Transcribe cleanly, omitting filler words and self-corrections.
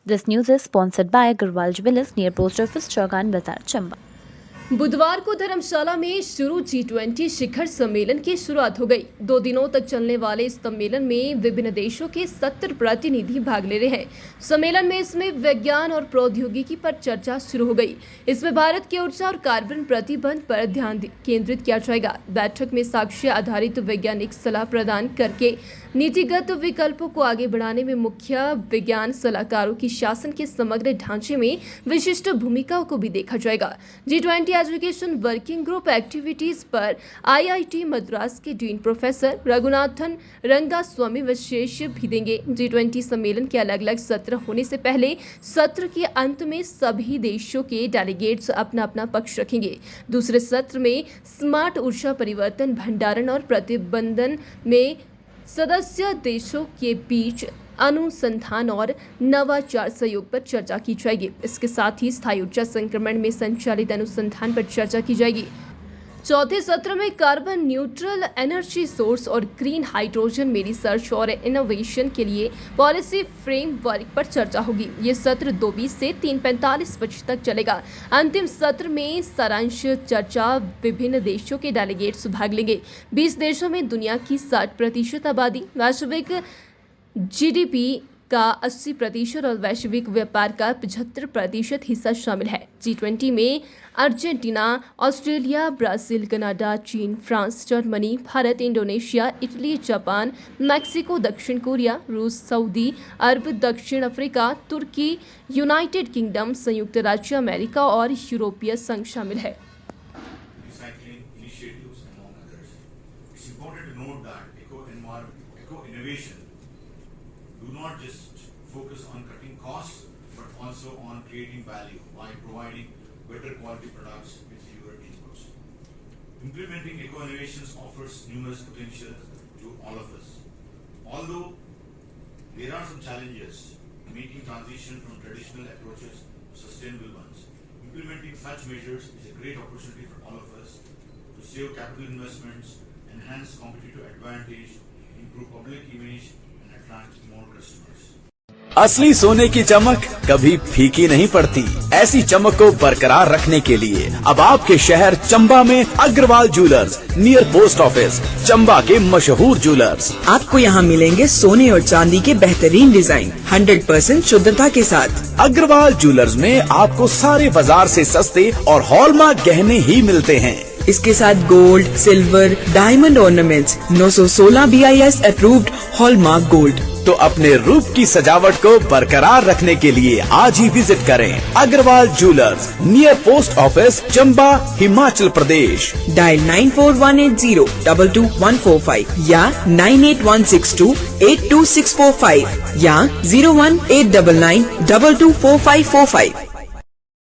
This news is sponsored by Agarwal Jewellers near Post Office, Chaugan Bazaar, Chamba. बुधवार को धर्मशाला में शुरू G20 शिखर सम्मेलन की शुरुआत हो गई। 2 दिनों तक चलने वाले इस सम्मेलन में विभिन्न देशों के 70 प्रतिनिधि भाग ले रहे हैं। सम्मेलन में इसमें विज्ञान और प्रौद्योगिकी पर चर्चा शुरू हो गई। इसमें भारत की ऊर्जा और कार्बन प्रतिबंध पर ध्यान केंद्रित किया जाएगा। बैठक में साक्ष्य आधारित वैज्ञानिक सलाह प्रदान करके नीतिगत विकल्पों को आगे बढ़ाने में मुख्य विज्ञान सलाहकारों की शासन के समग्र ढांचे में विशिष्ट भूमिकाओं को भी देखा जाएगा। G20 education working group activities पर IIT मद्रास के डीन प्रोफेसर रघुनाथन रंगास्वामी विशेष भी देंगे। G20 सम्मेलन के अलग अलग सत्र होने से पहले सत्र के अंत में सभी देशों के डेलीगेट्स अपना अपना पक्ष रखेंगे। दूसरे सत्र में स्मार्ट ऊर्जा परिवर्तन, भंडारण और प्रतिबंधन में सदस्य देशों के बीच अनुसंधान और नवाचार सहयोग पर चर्चा की जाएगी। इसके साथ ही स्थायी ऊर्जा संक्रमण में संचालित अनुसंधान पर चर्चा की जाएगी। चौथे सत्र में कार्बन न्यूट्रल एनर्जी सोर्स और ग्रीन हाइड्रोजन में रिसर्च और इनोवेशन के लिए पॉलिसी फ्रेमवर्क पर चर्चा होगी। ये सत्र 2:20 से 3:45 बजे तक चलेगा। अंतिम सत्र में सारांश चर्चा विभिन्न देशों के डेलीगेट्स भाग लेंगे। 20 देशों में दुनिया की 60% आबादी, वैश्विक GDP का 80% और वैश्विक व्यापार का 75% हिस्सा शामिल है। G20 में अर्जेंटीना, ऑस्ट्रेलिया, ब्राजील, कनाडा, चीन, France, Germany, Bharat, Indonesia, Italy, Japan, Mexico, दक्षिण कोरिया, रूस, सऊदी अरब, दक्षिण अफ्रीका, तुर्की, यूनाइटेड किंगडम, संयुक्त राज्य अमेरिका और यूरोपीय संघ शामिल है। Do not just focus on cutting costs, but also on creating value by providing better quality products with fewer inputs. Implementing eco-innovations offers numerous potentials to all of us. Although there are some challenges making transition from traditional approaches to sustainable ones, implementing such measures is a great opportunity for all of us to save capital investments, enhance competitive advantage, improve public image, असली सोने की चमक कभी फीकी नहीं पड़ती। ऐसी चमक को बरकरार रखने के लिए अब आपके शहर चंबा में Agarwal jewellers near post office, Chamba के मशहूर ज्वेलर्स। आपको यहाँ मिलेंगे सोने और चांदी के बेहतरीन डिजाइन 100% शुद्धता के साथ। अग्रवाल ज्वेलर्स में आपको सारे बाजार से सस्ते और हॉलमार्क गहने ही मिलते हैं। इसके साथ gold, silver, diamond ornaments 916 BIS approved hallmark gold. तो अपने रूप की सजावट को बरकरार रखने के लिए आज ही विजिट करें Agarwal jewellers near post office, Chamba, Himachal Pradesh. Dial 9418022145 या 9816282645 या 01899224545।